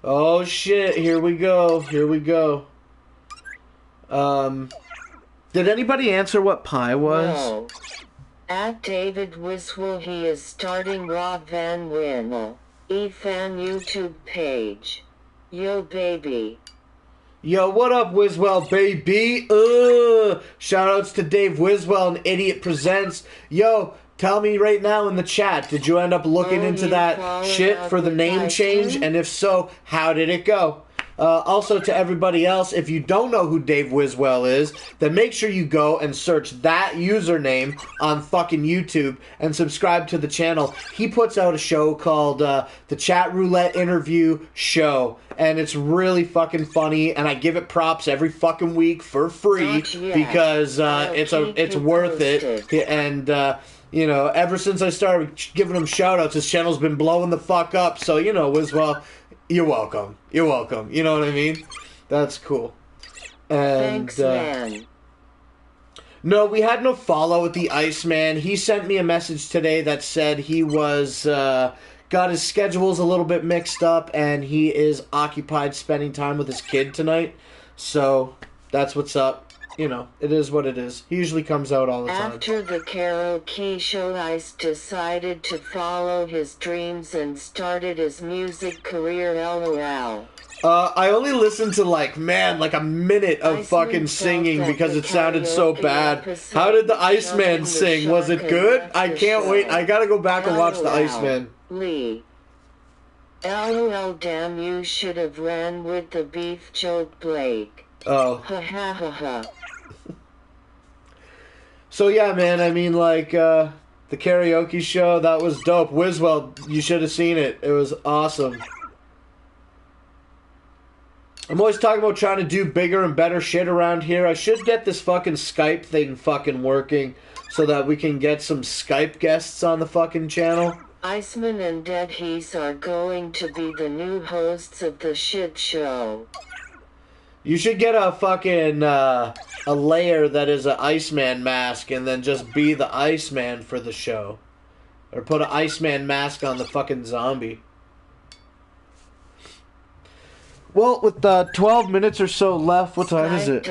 [SPEAKER 3] Oh shit, here we go. Here we go. Did anybody answer what pie was?
[SPEAKER 4] No. At David Wiswell, he is starting Rob Van Winnel. E-Fan YouTube page. Yo, baby.
[SPEAKER 3] Yo, what up, Wiswell, baby? Shoutouts to Dave Wiswell and Idiot Presents. Yo, tell me right now in the chat, did you end up looking into that shit for the name change? And if so, how did it go? Also, to everybody else, if you don't know who Dave Wiswell is, then make sure you go and search that username on fucking YouTube and subscribe to the channel. He puts out a show called The Chat Roulette Interview Show, and it's really fucking funny, and I give it props every fucking week for free because it's worth it. And you know, ever since I started giving him shout-outs, his channel's been blowing the fuck up. So, you know, Wiswell, you're welcome. You're welcome. You know what I mean? That's cool. And,
[SPEAKER 4] Thanks, man.
[SPEAKER 3] No, we had no follow with the Iceman. He sent me a message today that said he was, got his schedules a little bit mixed up, and he is occupied spending time with his kid tonight. So, that's what's up. You know, it is what it is. He usually comes out all the time.
[SPEAKER 4] After the karaoke show, Ice decided to follow his dreams and started his music career, LOL.
[SPEAKER 3] I only listened to like a minute of fucking singing because it sounded so bad. How did the Iceman sing? Was it good? I can't wait. I gotta go back and watch the Iceman.
[SPEAKER 4] Lee. LOL, damn, you should have ran with the beef joke, Blake.
[SPEAKER 3] Oh.
[SPEAKER 4] Ha ha ha ha.
[SPEAKER 3] So yeah, man, I mean, like, the karaoke show, that was dope. Wiswell, you should have seen it. It was awesome. I'm always talking about trying to do bigger and better shit around here. I should get this fucking Skype thing fucking working so that we can get some Skype guests on the fucking channel.
[SPEAKER 4] Iceman and Dead Heath are going to be the new hosts of the shit show.
[SPEAKER 3] You should get a fucking, a layer that is an Iceman mask and then just be the Iceman for the show. Or put an Iceman mask on the fucking zombie. Well, with 12 minutes or so left, what time is it?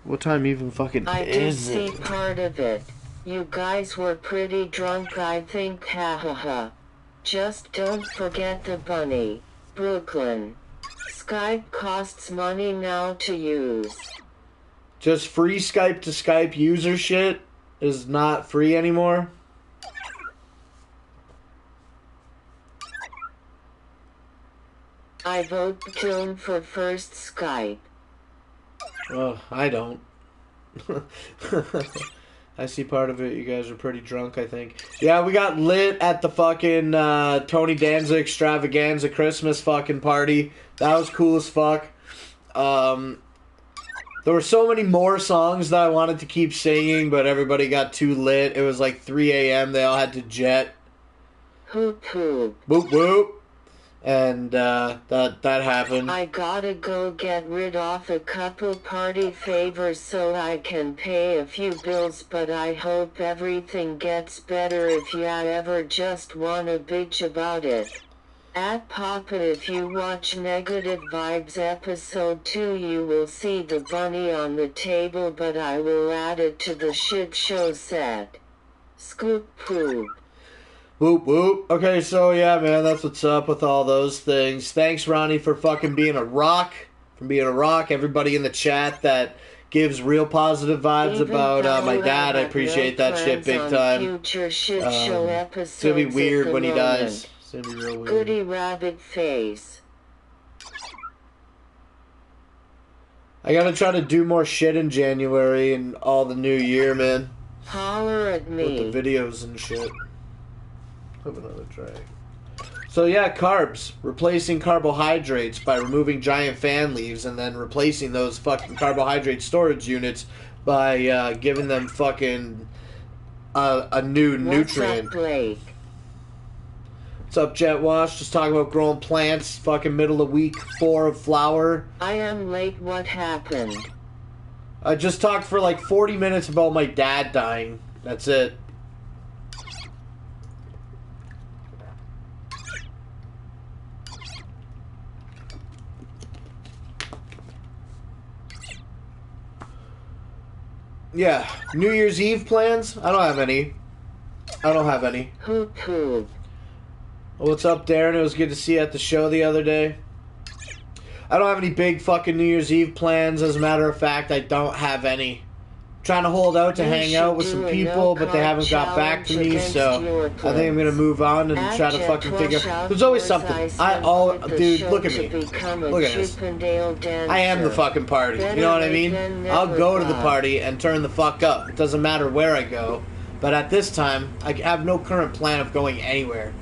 [SPEAKER 3] What time even fucking
[SPEAKER 4] I did
[SPEAKER 3] is
[SPEAKER 4] see
[SPEAKER 3] it?
[SPEAKER 4] part of it. You guys were pretty drunk, I think, hahaha. Just don't forget the bunny. Brooklyn. Skype costs money now to use.
[SPEAKER 3] Just free Skype to Skype user shit is not free anymore?
[SPEAKER 4] I vote Kiln for first Skype.
[SPEAKER 3] Oh, I don't. I see part of it. You guys are pretty drunk, I think. Yeah, we got lit at the fucking Tony Danza extravaganza Christmas fucking party. That was cool as fuck. There were so many more songs that I wanted to keep singing, but everybody got too lit. It was like 3 a.m. They all had to jet.
[SPEAKER 4] Hoop hoop.
[SPEAKER 3] Whoop whoop. And that happened.
[SPEAKER 4] I gotta go get rid of a couple party favors so I can pay a few bills, but I hope everything gets better if ya ever just wanna bitch about it. At Papa, if you watch Negative Vibes episode 2 you will see the bunny on the table, but I will add it to the shit show set. Scoop poop.
[SPEAKER 3] Whoop whoop. Okay, so yeah, man, that's what's up with all those things. Thanks, Ronnie, for fucking being a rock. Everybody in the chat that gives real positive vibes
[SPEAKER 4] Even
[SPEAKER 3] about my
[SPEAKER 4] though
[SPEAKER 3] dad. I
[SPEAKER 4] have
[SPEAKER 3] appreciate
[SPEAKER 4] no
[SPEAKER 3] that shit
[SPEAKER 4] plans
[SPEAKER 3] big
[SPEAKER 4] on
[SPEAKER 3] time.
[SPEAKER 4] Future shit show episodes
[SPEAKER 3] It's gonna be weird
[SPEAKER 4] at the
[SPEAKER 3] when he
[SPEAKER 4] moment.
[SPEAKER 3] dies. It's gonna be real weird.
[SPEAKER 4] Goody rabbit face.
[SPEAKER 3] I gotta try to do more shit in January and all the new year, man.
[SPEAKER 4] Holler at me.
[SPEAKER 3] With the videos and shit. Have another drag. So yeah, carbs. Replacing carbohydrates by removing giant fan leaves and then replacing those fucking carbohydrate storage units by giving them fucking a new nutrient.
[SPEAKER 4] What's up, Blake?
[SPEAKER 3] What's up, Jet Wash? Just talking about growing plants. Fucking middle of week 4 of flower.
[SPEAKER 4] I am late. What happened?
[SPEAKER 3] I just talked for like 40 minutes about my dad dying. That's it. Yeah, New Year's Eve plans? I don't have any.
[SPEAKER 4] Hoop hoop.
[SPEAKER 3] What's up, Darren? It was good to see you at the show the other day. I don't have any big fucking New Year's Eve plans. As a matter of fact, I don't have any. Trying to hold out to
[SPEAKER 4] You
[SPEAKER 3] hang out
[SPEAKER 4] should
[SPEAKER 3] with
[SPEAKER 4] do
[SPEAKER 3] some
[SPEAKER 4] a
[SPEAKER 3] people, but they
[SPEAKER 4] no-carb
[SPEAKER 3] haven't got back to
[SPEAKER 4] challenge
[SPEAKER 3] me,
[SPEAKER 4] against
[SPEAKER 3] so
[SPEAKER 4] your
[SPEAKER 3] I think I'm gonna
[SPEAKER 4] plans.
[SPEAKER 3] move on and
[SPEAKER 4] At
[SPEAKER 3] try to
[SPEAKER 4] Jet
[SPEAKER 3] fucking figure.
[SPEAKER 4] Wash out
[SPEAKER 3] There's always
[SPEAKER 4] for
[SPEAKER 3] something.
[SPEAKER 4] Iceman with the
[SPEAKER 3] Dude,
[SPEAKER 4] show
[SPEAKER 3] look at
[SPEAKER 4] to
[SPEAKER 3] me.
[SPEAKER 4] become a
[SPEAKER 3] Look at this.
[SPEAKER 4] Chippendale dancer.
[SPEAKER 3] I am the fucking party. You know what I mean? I'll go to the party and turn the fuck up. It doesn't matter where I go. But at this time, I have no current plan of going anywhere.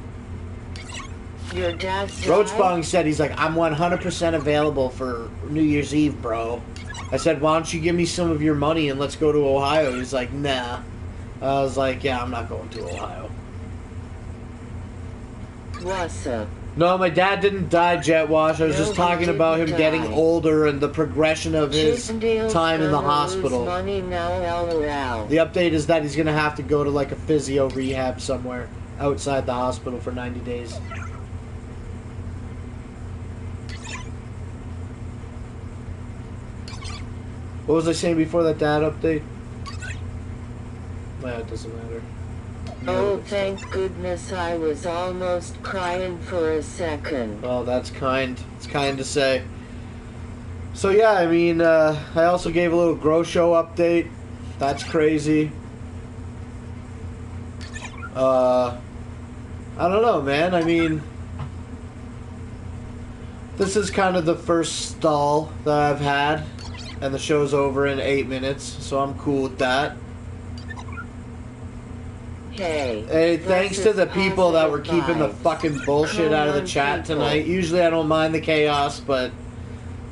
[SPEAKER 4] Your dad's
[SPEAKER 3] Roachbong said he's like, I'm 100% available for New Year's Eve, bro. I said, why don't you give me some of your money and let's go to Ohio? He's like, nah. I was like, yeah, I'm not going to Ohio.
[SPEAKER 4] What's up?
[SPEAKER 3] No, my dad didn't die, Jet Wash. I was
[SPEAKER 4] No,
[SPEAKER 3] just
[SPEAKER 4] he
[SPEAKER 3] talking about him
[SPEAKER 4] didn't
[SPEAKER 3] getting
[SPEAKER 4] die.
[SPEAKER 3] older and the progression of his
[SPEAKER 4] Chippendale's
[SPEAKER 3] time in the
[SPEAKER 4] gonna lose
[SPEAKER 3] hospital.
[SPEAKER 4] money now, LOL.
[SPEAKER 3] The update is that he's going to have to go to like a physio rehab somewhere outside the hospital for 90 days. What was I saying before that dad update? Well, it doesn't matter.
[SPEAKER 4] Oh, thank goodness, I was almost crying for a second.
[SPEAKER 3] Oh, that's kind. It's kind to say. So yeah, I mean, I also gave a little Grow Show update. That's crazy. I don't know, man. I mean, this is kind of the first stall that I've had, and the show's over in 8 minutes, so I'm cool with that. Hey, thanks to the people that were keeping the fucking bullshit out of the chat tonight. Usually I don't mind the chaos, but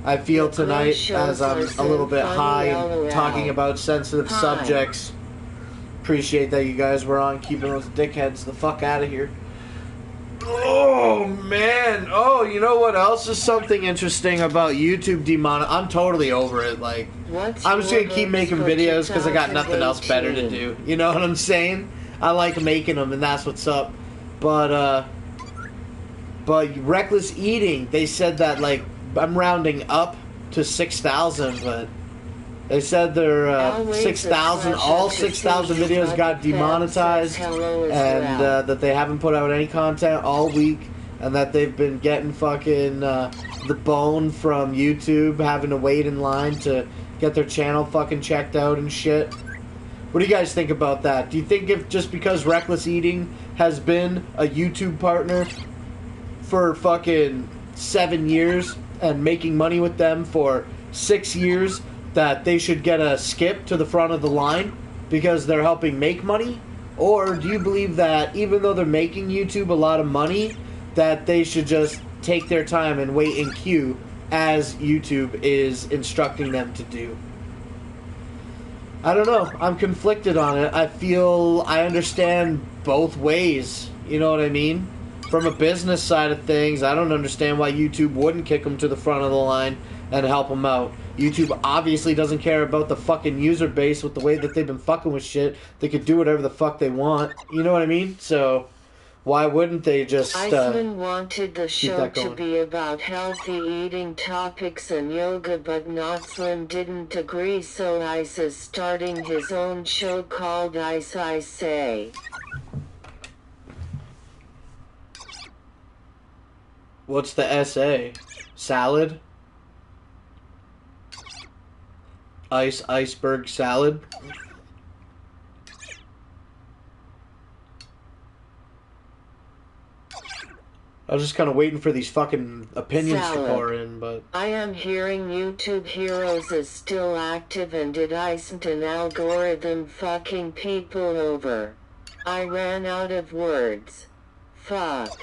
[SPEAKER 3] I feel tonight, as I'm a little bit high and talking about sensitive subjects, appreciate that you guys were on keeping those dickheads the fuck out of here. Oh, man. Oh, you know what else is something interesting about YouTube demon? I'm totally over it. Like, I'm just going to keep making videos because I got nothing else better to do. You know what I'm saying? I like making them, and that's what's up. But reckless eating, they said that, like, I'm rounding up to 6,000, but They said their
[SPEAKER 4] Always
[SPEAKER 3] 6,000,
[SPEAKER 4] a
[SPEAKER 3] all
[SPEAKER 4] pleasure to
[SPEAKER 3] 6,000
[SPEAKER 4] see you,
[SPEAKER 3] videos
[SPEAKER 4] but
[SPEAKER 3] got
[SPEAKER 4] the fans
[SPEAKER 3] demonetized,
[SPEAKER 4] says hello as
[SPEAKER 3] and
[SPEAKER 4] well.
[SPEAKER 3] that they haven't put out any content all week, and that they've been getting fucking the bone from YouTube, having to wait in line to get their channel fucking checked out and shit. What do you guys think about that? Do you think if just because Reckless Eating has been a YouTube partner for fucking 7 years and making money with them for 6 years, that they should get a skip to the front of the line because they're helping make money? Or do you believe that even though they're making YouTube a lot of money, that they should just take their time and wait in queue as YouTube is instructing them to do? I don't know. I'm conflicted on it. I feel I understand both ways. You know what I mean? From a business side of things, I don't understand why YouTube wouldn't kick them to the front of the line and help them out. YouTube obviously doesn't care about the fucking user base with the way that they've been fucking with shit. They could do whatever the fuck they want. You know what I mean? So why wouldn't they just
[SPEAKER 4] Iceman wanted the show
[SPEAKER 3] that
[SPEAKER 4] to
[SPEAKER 3] going.
[SPEAKER 4] be about healthy eating topics and yoga, but Not Slim didn't agree, so Ice is starting his own show called Ice I Say.
[SPEAKER 3] What's the SA? Salad? Iceberg salad? I was just kind of waiting for these fucking opinions
[SPEAKER 4] Salad.
[SPEAKER 3] to pour in, but...
[SPEAKER 4] I am hearing YouTube Heroes is still active, and did Iceman algorithm fucking people over? I ran out of words. Fuck.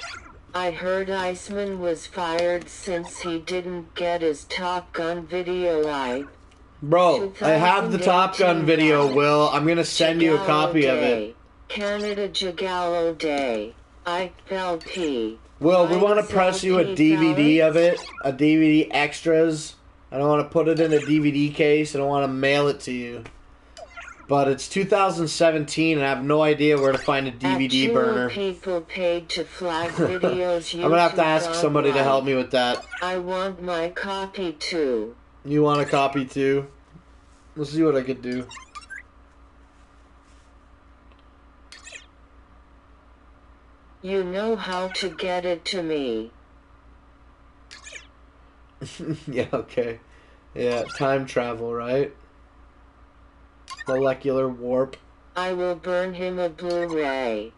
[SPEAKER 4] I heard Iceman was fired since he didn't get his Top Gun video right.
[SPEAKER 3] Bro, I have the Top Gun video,
[SPEAKER 4] 2018
[SPEAKER 3] Will. I'm gonna send you a
[SPEAKER 4] Juggalo
[SPEAKER 3] copy of
[SPEAKER 4] Day.
[SPEAKER 3] it.
[SPEAKER 4] Canada Juggalo Day. ILP.
[SPEAKER 3] Will, we want to press you a DVD of it, a DVD extras. I don't want to put it in a DVD case. I don't want to mail it to you. But it's 2017, and I have no idea where to find a DVD
[SPEAKER 4] Actual
[SPEAKER 3] burner.
[SPEAKER 4] people paid to flag videos.
[SPEAKER 3] I'm gonna have to
[SPEAKER 4] YouTube
[SPEAKER 3] ask somebody to
[SPEAKER 4] online.
[SPEAKER 3] help me with that.
[SPEAKER 4] I want my copy too.
[SPEAKER 3] You want a copy too? Let's see what I could do.
[SPEAKER 4] You know how to get it to me.
[SPEAKER 3] Yeah, okay. Yeah, time travel, right? Molecular warp.
[SPEAKER 4] I will burn him a Blu-ray.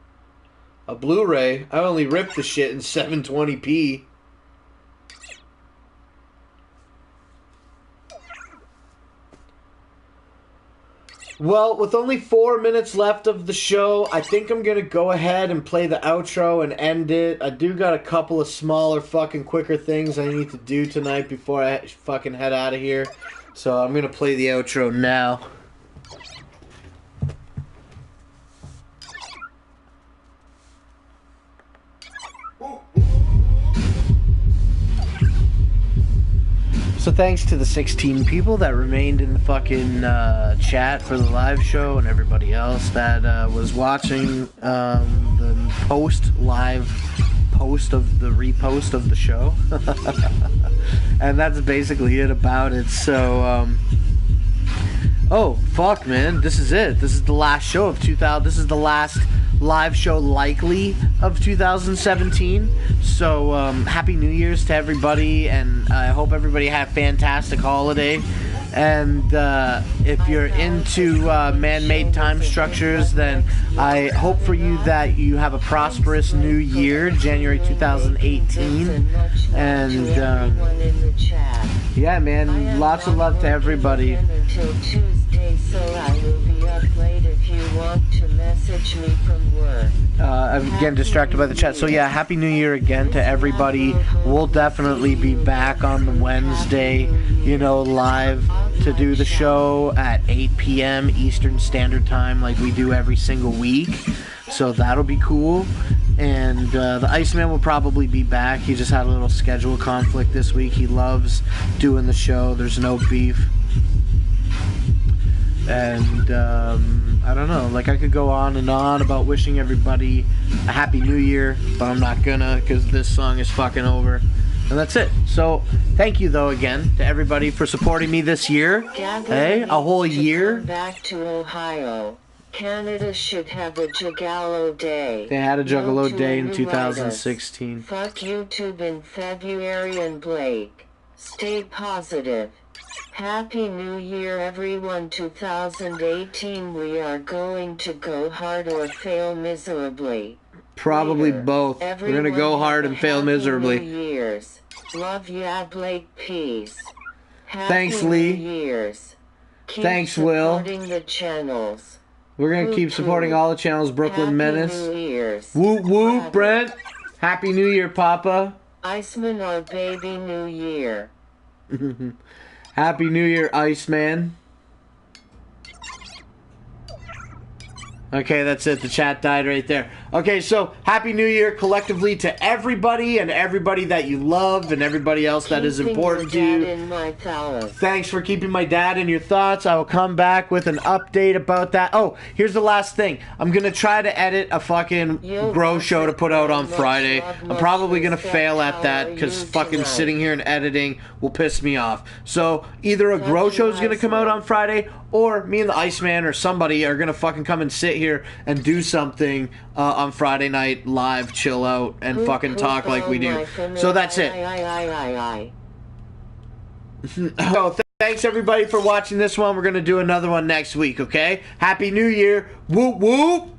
[SPEAKER 3] A Blu-ray? I only ripped the shit in 720p. Well, with only 4 minutes left of the show, I think I'm going to go ahead and play the outro and end it. I do got a couple of smaller fucking quicker things I need to do tonight before I fucking head out of here. So I'm going to play the outro now. So thanks to the 16 people that remained in the fucking chat for the live show, and everybody else that was watching the live post of the repost of the show. And that's basically it about it. So oh fuck, man, this is it. This is the last show of 2000. This is the last live show likely of 2017. So happy New Year's to everybody, and I hope everybody had a fantastic holiday. And if you're into man-made time structures, then I hope for you that you have a prosperous new year, January 2018. And yeah, man, lots of love to everybody.
[SPEAKER 4] Until Tuesday, so I will be up late if you want to message me from work.
[SPEAKER 3] I'm getting distracted by the chat. So yeah, Happy New Year again to everybody. We'll definitely be back on the Wednesday, you know, live to do the show at 8 p.m. Eastern Standard Time like we do every single week. So that'll be cool. And the Iceman will probably be back. He just had a little schedule conflict this week. He loves doing the show. There's no beef. And I don't know. Like, I could go on and on about wishing everybody a happy new year, but I'm not gonna, because this song is fucking over. And that's it. So, thank you, though, again, to everybody for supporting me this year. Hey, a whole year.
[SPEAKER 4] Back to Ohio. Canada should have a juggalo day.
[SPEAKER 3] They had a juggalo day in 2016.
[SPEAKER 4] Fuck YouTube in February and Blake. Stay positive. Happy New Year, everyone. 2018, we are going to go hard or fail miserably.
[SPEAKER 3] Probably
[SPEAKER 4] Later.
[SPEAKER 3] both. We're gonna go hard and fail miserably.
[SPEAKER 4] New Year's. Love ya, Blake. Peace.
[SPEAKER 3] Thanks, Lee.
[SPEAKER 4] New Year's. Keep
[SPEAKER 3] Thanks, Will.
[SPEAKER 4] supporting the channels.
[SPEAKER 3] We're gonna keep supporting all the channels. Brooklyn
[SPEAKER 4] Happy
[SPEAKER 3] Menace.
[SPEAKER 4] New Year's.
[SPEAKER 3] Whoop whoop, Brent. Happy New Year, Papa.
[SPEAKER 4] Iceman, our baby New Year.
[SPEAKER 3] Happy New Year, Iceman. Okay, that's it. The chat died right there. Okay, so Happy New Year collectively to everybody and everybody that you love and everybody else that is important to you.
[SPEAKER 4] In my thoughts.
[SPEAKER 3] Thanks for keeping my dad in your thoughts. I will come back with an update about that. Oh, here's the last thing. I'm going to try to edit a fucking grow show to put out on Friday. I'm probably going to fail at that because fucking sitting here and editing will piss me off. So either a grow show is going to come out on Friday or me and the Iceman or somebody are going to fucking come and sit here and do something on Friday night live, chill out, and fucking talk like we do. So that's it. So thanks everybody for watching this one. We're going to do another one next week, okay? Happy New Year. Whoop whoop.